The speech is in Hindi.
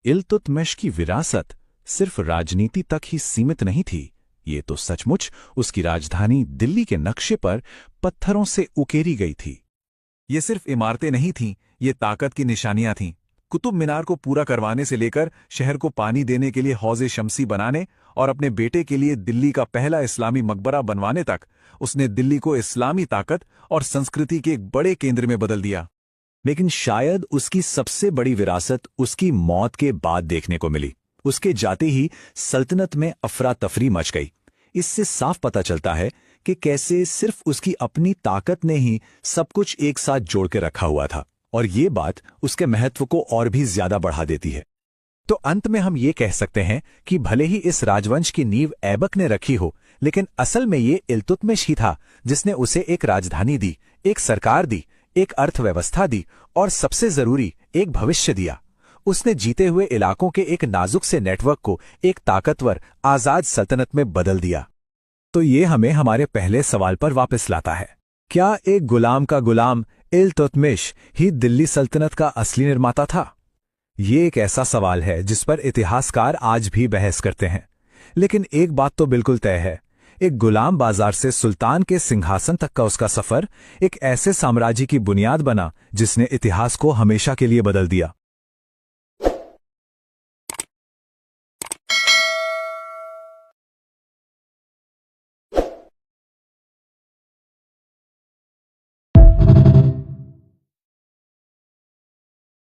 इल्तुतमिश की विरासत सिर्फ राजनीति तक ही सीमित नहीं थी, ये तो सचमुच उसकी राजधानी दिल्ली के नक्शे पर पत्थरों से उकेरी गई थी। ये सिर्फ इमारतें नहीं थीं, ये ताकत की निशानियां थीं। कुतुब मीनार को पूरा करवाने से लेकर शहर को पानी देने के लिए हौज़े शमसी बनाने और अपने बेटे के लिए दिल्ली का पहला इस्लामी मकबरा बनवाने तक उसने दिल्ली को इस्लामी ताकत और संस्कृति के एक बड़े केंद्र में बदल दिया। लेकिन शायद उसकी सबसे बड़ी विरासत उसकी मौत के बाद देखने को मिली। उसके जाते ही सल्तनत में अफरा तफरी मच गई। इससे साफ पता चलता है कि कैसे सिर्फ उसकी अपनी ताकत ने ही सब कुछ एक साथ जोड़ के रखा हुआ था, और ये बात उसके महत्व को और भी ज्यादा बढ़ा देती है। तो अंत में हम ये कह सकते हैं कि भले ही इस राजवंश की नींव ऐबक ने रखी हो, लेकिन असल में ये इल्तुतमिश ही था जिसने उसे एक राजधानी दी, एक सरकार दी, एक अर्थव्यवस्था दी और सबसे जरूरी एक भविष्य दिया। उसने जीते हुए इलाकों के एक नाजुक से नेटवर्क को एक ताकतवर आजाद सल्तनत में बदल दिया। तो ये हमें हमारे पहले सवाल पर वापस लाता है, क्या एक गुलाम का गुलाम इल्तुतमिश ही दिल्ली सल्तनत का असली निर्माता था? ये एक ऐसा सवाल है जिस पर इतिहासकार आज भी बहस करते हैं। लेकिन एक बात तो बिल्कुल तय है, एक गुलाम बाजार से सुल्तान के सिंहासन तक का उसका सफर एक ऐसे साम्राज्य की बुनियाद बना जिसने इतिहास को हमेशा के लिए बदल दिया।